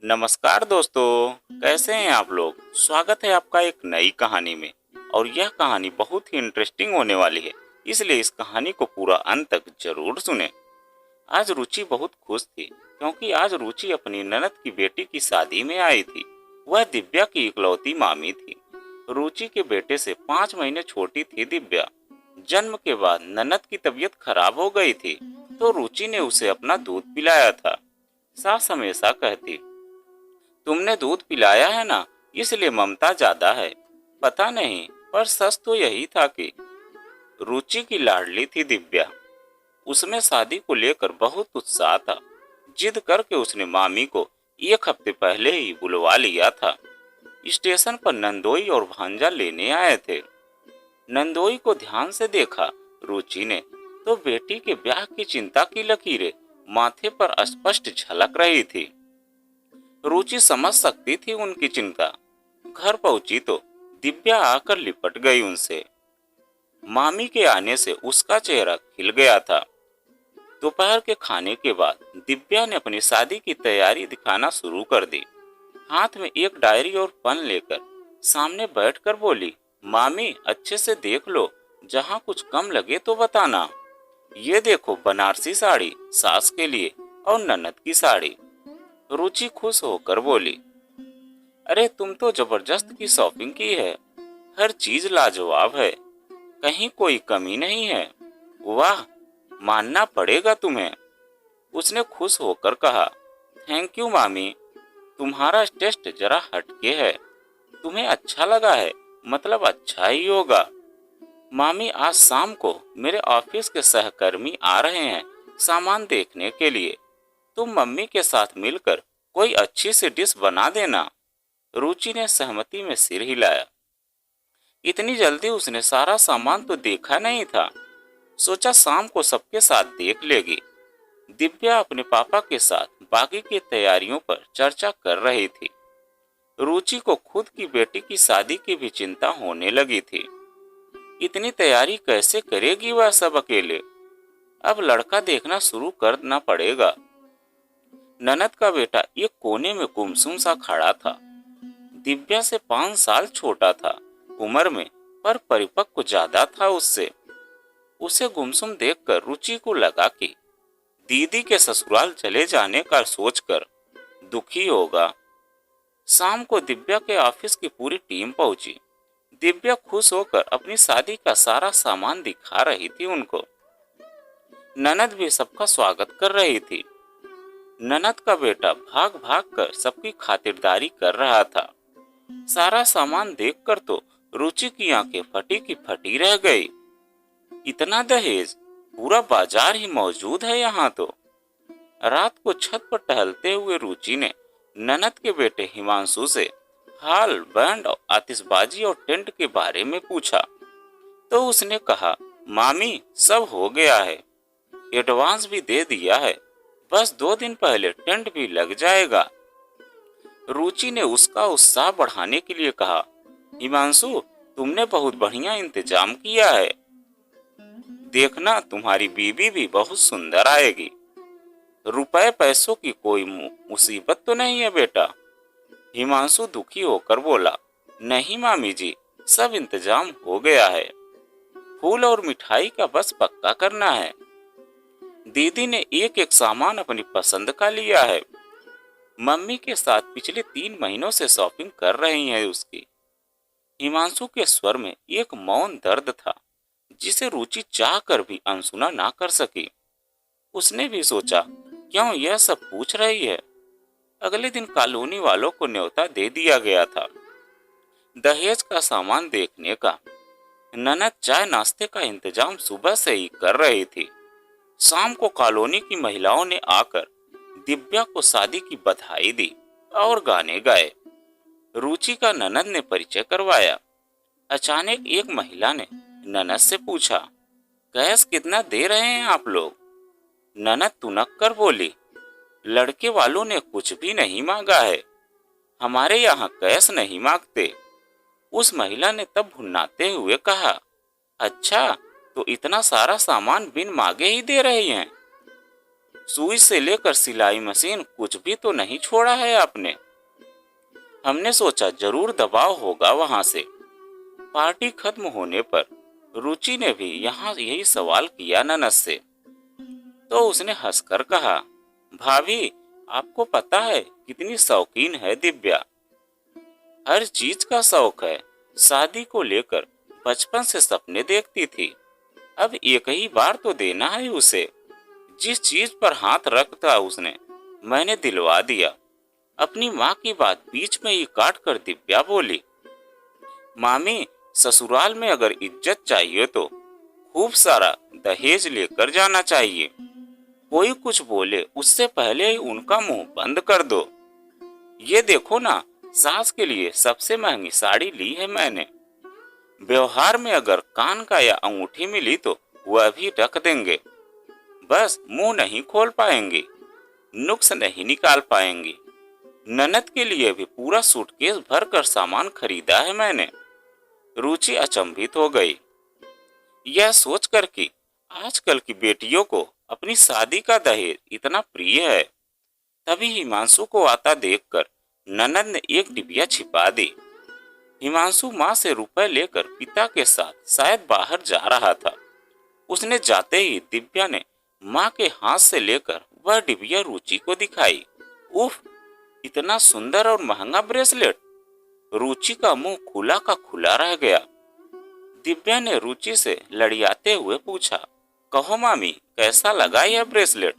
नमस्कार दोस्तों, कैसे हैं आप लोग। स्वागत है आपका एक नई कहानी में। और यह कहानी बहुत ही इंटरेस्टिंग होने वाली है, इसलिए इस कहानी को पूरा अंत तक जरूर सुने। आज रुचि बहुत खुश थी क्योंकि आज रुचि अपनी ननद की बेटी की शादी में आई थी। वह दिव्या की इकलौती मामी थी। रुचि के बेटे से 5 महीने छोटी थी दिव्या। जन्म के बाद ननद की तबीयत खराब हो गई थी, तो रुचि ने उसे अपना दूध पिलाया था। सास हमेशा कहती, तुमने दूध पिलाया है ना, इसलिए ममता ज्यादा है। पता नहीं, पर सच तो यही था कि रुचि की लाडली थी दिव्या। उसमें शादी को लेकर बहुत उत्साह था। जिद करके उसने मामी को 1 हफ्ते पहले ही बुलवा लिया था। स्टेशन पर नंदोई और भांजा लेने आए थे। नंदोई को ध्यान से देखा रुचि ने, तो बेटी के ब्याह की चिंता की लकीरें माथे पर स्पष्ट झलक रही थी। रुचि समझ सकती थी उनकी चिंता। घर पहुंची तो दिव्या आकर लिपट गई उनसे। मामी के आने से उसका चेहरा खिल गया था। दोपहर के खाने के बाद दिव्या ने अपनी शादी की तैयारी दिखाना शुरू कर दी। हाथ में एक डायरी और पेन लेकर सामने बैठकर बोली, मामी अच्छे से देख लो, जहाँ कुछ कम लगे तो बताना। ये देखो बनारसी साड़ी सास के लिए और ननद की साड़ी। रुचि खुश होकर बोली, अरे तुम तो जबरदस्त की शॉपिंग की है। हर चीज लाजवाब है, कहीं कोई कमी नहीं है। वाह, मानना पड़ेगा तुम्हें। उसने खुश होकर कहा, थैंक यू मामी, तुम्हारा टेस्ट जरा हटके है। तुम्हें अच्छा लगा है, मतलब अच्छा ही होगा। मामी आज शाम को मेरे ऑफिस के सहकर्मी आ रहे हैं सामान देखने के लिए। तुम मम्मी के साथ मिलकर कोई अच्छी सी डिश बना देना। रुचि ने सहमति में सिर हिलाया। इतनी जल्दी उसने सारा सामान तो देखा नहीं था। सोचा शाम को सबके साथ देख लेगी। दिव्या अपने पापा के साथ बाकी की तैयारियों पर चर्चा कर रही थी। रुचि को खुद की बेटी की शादी की भी चिंता होने लगी थी। इतनी तैयारी कैसे करेगी वह सब अकेले। अब लड़का देखना शुरू करना पड़ेगा। ननद का बेटा एक कोने में गुमसुम सा खड़ा था। दिव्या से 5 साल छोटा था उम्र में, पर परिपक्व ज्यादा था उससे। उसे गुमसुम देखकर रुचि को लगा कि दीदी के ससुराल चले जाने का सोचकर दुखी होगा। शाम को दिव्या के ऑफिस की पूरी टीम पहुंची। दिव्या खुश होकर अपनी शादी का सारा सामान दिखा रही थी उनको। ननद भी सबका स्वागत कर रही थी। ननद का बेटा भाग भाग कर सबकी खातिरदारी कर रहा था। सारा सामान देखकर तो रुचि की आंखें फटी की फटी रह गई। इतना दहेज, पूरा बाजार ही मौजूद है यहाँ तो। रात को छत पर टहलते हुए रुचि ने ननद के बेटे हिमांशु से हॉल, बैंड, आतिशबाजी और टेंट के बारे में पूछा, तो उसने कहा, मामी सब हो गया है, एडवांस भी दे दिया है, बस 2 दिन पहले टेंट भी लग जाएगा। रुचि ने उसका उत्साह बढ़ाने के लिए कहा, हिमांशु तुमने बहुत बढ़िया इंतजाम किया है। देखना तुम्हारी बीबी भी बहुत सुंदर आएगी। रुपए पैसों की कोई मुसीबत तो नहीं है बेटा। हिमांशु दुखी होकर बोला, नहीं मामी जी, सब इंतजाम हो गया है। फूल और मिठाई का बस पक्का करना है। दीदी ने एक एक सामान अपनी पसंद का लिया है। मम्मी के साथ पिछले 3 महीनों से शॉपिंग कर रही है उसकी। हिमांशु के स्वर में एक मौन दर्द था, जिसे रुचि चाह कर भी अनसुना ना कर सकी। उसने भी सोचा, क्यों यह सब पूछ रही है। अगले दिन कॉलोनी वालों को न्योता दे दिया गया था दहेज का सामान देखने का। ननद चाय नाश्ते का इंतजाम सुबह से ही कर रही थी। शाम को कॉलोनी की महिलाओं ने आकर दिव्या को शादी की बधाई दी और गाने गाए। रुचि का ननद ने परिचय करवाया। अचानक एक महिला ने ननद से पूछा, गैस कितना दे रहे हैं आप लोग। ननद तुनक कर बोली, लड़के वालों ने कुछ भी नहीं मांगा है, हमारे यहाँ गैस नहीं मांगते। उस महिला ने तब भुन्नाते हुए कहा, अच्छा तो इतना सारा सामान बिन मांगे ही दे रही हैं। सुई से लेकर सिलाई मशीन कुछ भी तो नहीं छोड़ा है आपने। हमने सोचा जरूर दबाव होगा वहां से। पार्टी खत्म होने पर रुचि ने भी यहाँ यही सवाल किया ननद से। तो उसने हंसकर कहा, भाभी आपको पता है कितनी शौकीन है दिव्या। हर चीज का शौक है। शादी को लेकर बचपन से सपने देखती थी। अब एक ही बार तो देना है उसे। जिस चीज पर हाथ रखता उसने मैंने दिलवा दिया। अपनी माँ की बात बीच में ही काट कर दिव्या बोली, मामी ससुराल में अगर इज्जत चाहिए तो खूब सारा दहेज लेकर जाना चाहिए। कोई कुछ बोले उससे पहले ही उनका मुंह बंद कर दो। ये देखो ना, सास के लिए सबसे महंगी साड़ी ली है मैंने। व्यवहार में अगर कान का या अंगूठी मिली तो वह भी रख देंगे। बस मुंह नहीं खोल पाएंगे, नुक्स नहीं निकाल पाएंगे। ननद के लिए भी पूरा सूटकेस भर कर सामान खरीदा है मैंने। रुचि अचंभित हो गई, यह सोचकर कि आजकल की बेटियों को अपनी शादी का दहेज इतना प्रिय है। तभी हिमांशु को आता देखकर ननद ने एक डिबिया छिपा दी। हिमांशु माँ से रुपए लेकर पिता के साथ शायद बाहर जा रहा था। उसने जाते ही दिव्या ने माँ के हाथ से लेकर वह डिबिया रुचि को दिखाई। उफ, इतना सुंदर और महंगा ब्रेसलेट। रुचि का मुंह खुला का खुला रह गया। दिव्या ने रुचि से लड़ियाते हुए पूछा, कहो मामी कैसा लगा यह ब्रेसलेट?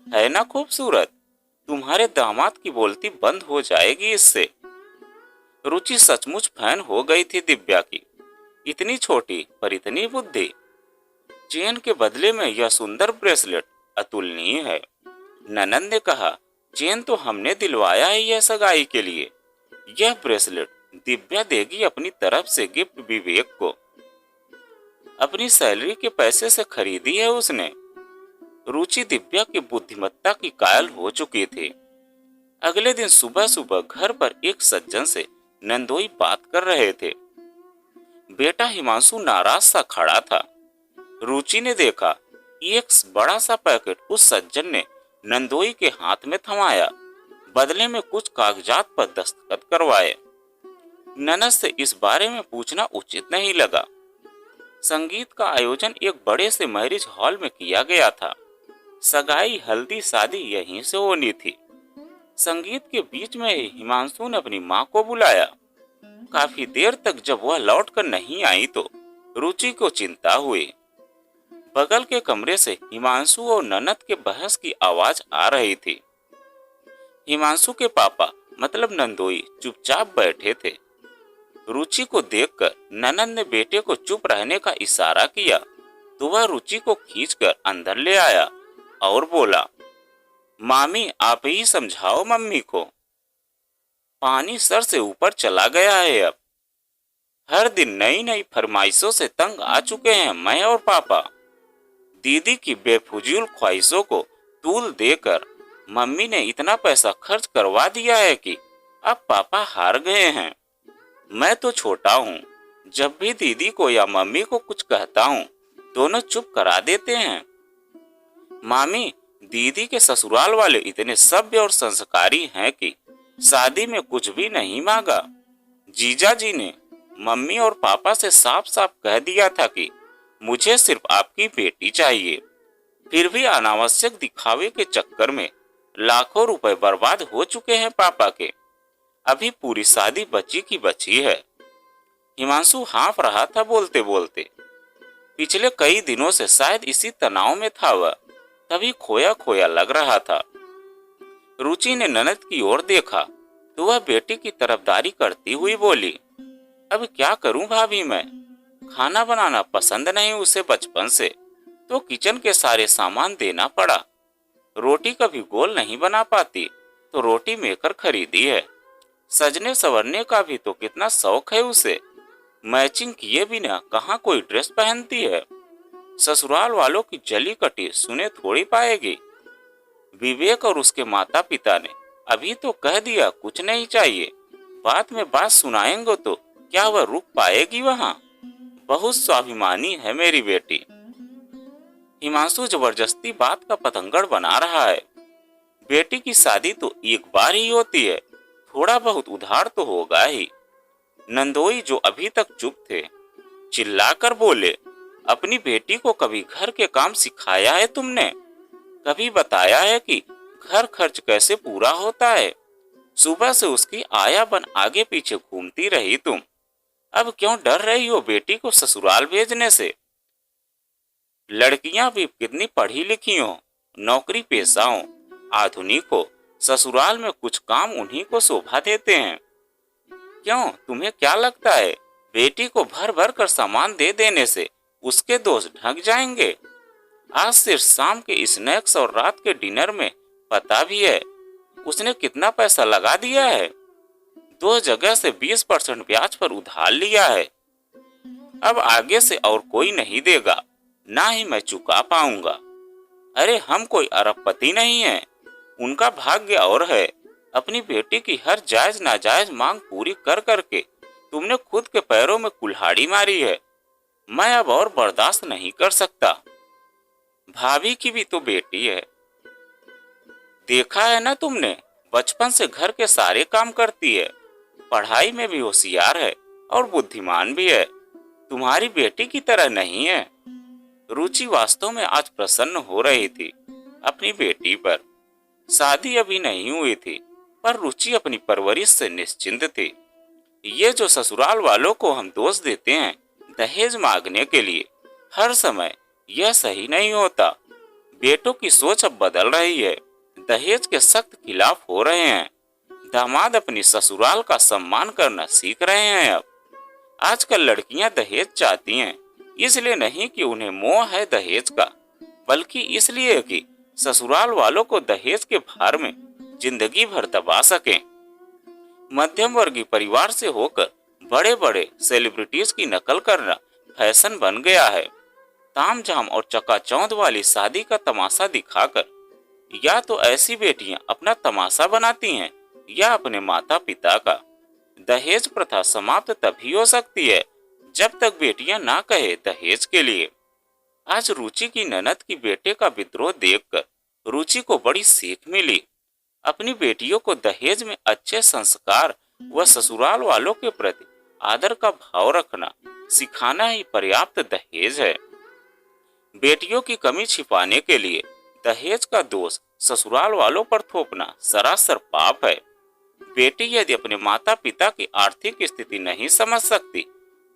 है ना खूबसूरत? तुम्हारे दामाद की बोलती बंद हो जाएगी इससे। रुचि सचमुच फैन हो गई थी दिव्या की। इतनी छोटी पर इतनी बुद्धि। चेन के बदले में यह सुंदर ब्रेसलेट अतुलनीय है। ननद ने कहा, चेन तो हमने दिलवाया है यह सगाई के लिए। यह ब्रेसलेट दिव्या देगी अपनी तरफ से गिफ्ट विवेक को। अपनी सैलरी के पैसे से खरीदी है उसने। रुचि दिव्या की बुद्धिमत्ता की कायल हो चुकी थी। अगले दिन सुबह सुबह घर पर एक सज्जन से नंदोई बात कर रहे थे। बेटा हिमांशु नाराज सा खड़ा था। रुचि ने देखा, एक बड़ा सा पैकेट उस सज्जन ने नंदोई के हाथ में थमाया। बदले में कुछ कागजात पर दस्तखत करवाए। ननद से इस बारे में पूछना उचित नहीं लगा। संगीत का आयोजन एक बड़े से मैरिज हॉल में किया गया था। सगाई हल्दी शादी यहीं से होनी थी। संगीत के बीच में ही हिमांशु ने अपनी माँ को बुलाया। काफी देर तक जब वह लौटकर नहीं आई तो रुचि को चिंता हुई। बगल के कमरे से हिमांशु और ननद के बहस की आवाज आ रही थी। हिमांशु के पापा मतलब नंदोई चुपचाप बैठे थे। रुचि को देखकर ननद ने बेटे को चुप रहने का इशारा किया तो वह रुचि को खींचकर अंदर ले आया और बोला, मामी आप ही समझाओ मम्मी को। पानी सर से ऊपर चला गया है अब। हर दिन नई नई फरमाइशों से तंग आ चुके हैं मैं और पापा। दीदी की बेफुजूल ख्वाहिशों को तूल देकर मम्मी ने इतना पैसा खर्च करवा दिया है कि अब पापा हार गए हैं। मैं तो छोटा हूँ। जब भी दीदी को या मम्मी को कुछ कहता हूँ दोनों चुप करा देते हैं। मामी दीदी के ससुराल वाले इतने सभ्य और संस्कारी हैं कि शादी में कुछ भी नहीं मांगा। जीजा जी ने मम्मी और पापा से साफ साफ कह दिया था कि मुझे सिर्फ आपकी बेटी चाहिए। फिर भी अनावश्यक दिखावे के चक्कर में लाखों रुपए बर्बाद हो चुके हैं पापा के। अभी पूरी शादी बची की बची है। हिमांशु हाँफ रहा था बोलते बोलते। पिछले कई दिनों से शायद इसी तनाव में था वह, तभी खोया खोया लग रहा था। रुचि ने ननद की ओर देखा तो वह बेटी की तरफदारी करती हुई बोली, अब क्या करूं भाभी मैं? खाना बनाना पसंद नहीं उसे बचपन से, तो किचन के सारे सामान देना पड़ा। रोटी कभी गोल नहीं बना पाती तो रोटी मेकर खरीदी है। सजने संवरने का भी तो कितना शौक है उसे। मैचिंग किए बिना कहाँ कोई ड्रेस पहनती है। ससुराल वालों की जली कटी सुने थोड़ी पाएगी। विवेक और उसके माता पिता ने अभी तो कह दिया कुछ नहीं चाहिए, बाद में बात सुनाएंगे तो क्या वह रुक पाएगी वहाँ? बहुत स्वाभिमानी है मेरी बेटी। हिमांशु जबरदस्ती बात का पतंगड़ बना रहा है। बेटी की शादी तो एक बार ही होती है, थोड़ा बहुत उधार तो होगा ही। नंदोई जो अभी तक चुप थे, चिल्लाकर बोले, अपनी बेटी को कभी घर के काम सिखाया है तुमने? कभी बताया है कि घर खर्च कैसे पूरा होता है? सुबह से उसकी आया बन आगे पीछे घूमती रही तुम। अब क्यों डर रही हो बेटी को ससुराल भेजने से? लड़कियां भी कितनी पढ़ी लिखी हो, नौकरी पेशा हो, आधुनिक हो, ससुराल में कुछ काम उन्हीं को शोभा देते हैं। क्यों, तुम्हें क्या लगता है बेटी को भर भर कर सामान दे देने से उसके दोस्त ढक जाएंगे? आज सिर्फ शाम के स्नैक्स और रात के डिनर में पता भी है उसने कितना पैसा लगा दिया है? 2 जगह से 20% ब्याज पर उधार लिया है। अब आगे से और कोई नहीं देगा, ना ही मैं चुका पाऊंगा। अरे हम कोई अरबपति नहीं है, उनका भाग्य और है। अपनी बेटी की हर जायज नाजायज मांग पूरी कर करके तुमने खुद के पैरों में कुल्हाड़ी मारी है। मैं अब और बर्दाश्त नहीं कर सकता। भाभी की भी तो बेटी है, देखा है ना तुमने, बचपन से घर के सारे काम करती है, पढ़ाई में भी होशियार है और बुद्धिमान भी है। तुम्हारी बेटी की तरह नहीं है। रुचि वास्तव में आज प्रसन्न हो रही थी अपनी बेटी पर। शादी अभी नहीं हुई थी, पर रुचि अपनी परवरिश से निश्चिंत थी। ये जो ससुराल वालों को हम दोष देते हैं दहेज मांगने के लिए हर समय, यह सही नहीं होता। बेटों की सोच अब बदल रही है, दहेज के सख्त खिलाफ हो रहे हैं। दामाद अपनी ससुराल का सम्मान करना सीख रहे हैं। अब आजकल लड़कियां दहेज चाहती हैं, इसलिए नहीं कि उन्हें मोह है दहेज का, बल्कि इसलिए कि ससुराल वालों को दहेज के भार में जिंदगी भर दबा सकें। मध्यम वर्गीय परिवार से होकर बड़े बड़े सेलिब्रिटीज की नकल करना फैशन बन गया है। तामझाम और चकाचौंध वाली शादी का तमाशा दिखाकर या तो ऐसी बेटियां अपना तमाशा बनाती हैं या अपने माता पिता का। दहेज प्रथा समाप्त तभी हो सकती है जब तक बेटियां ना कहे दहेज के लिए। आज रुचि की ननद की बेटे का विद्रोह देखकर रुचि को बड़ी सीख मिली। अपनी बेटियों को दहेज में अच्छे संस्कार व ससुराल वालों के प्रति आदर का भाव रखना सिखाना ही पर्याप्त दहेज है। बेटियों की कमी छिपाने के लिए दहेज का दोष ससुराल वालों पर थोपना सरासर पाप है। बेटी यदि अपने माता पिता की आर्थिक स्थिति नहीं समझ सकती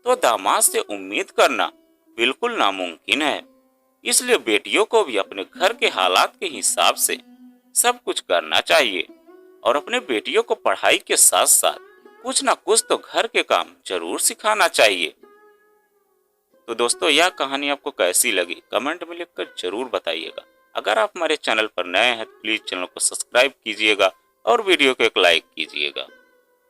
तो दामाद से उम्मीद करना बिल्कुल नामुमकिन है। इसलिए बेटियों को भी अपने घर के हालात के हिसाब से सब कुछ करना चाहिए और अपने बेटियों को पढ़ाई के साथ साथ कुछ ना कुछ तो घर के काम जरूर सिखाना चाहिए। तो दोस्तों, यह कहानी आपको कैसी लगी कमेंट में लिखकर जरूर बताइएगा। अगर आप हमारे चैनल पर नए हैं तो प्लीज चैनल को सब्सक्राइब कीजिएगा और वीडियो को एक लाइक कीजिएगा।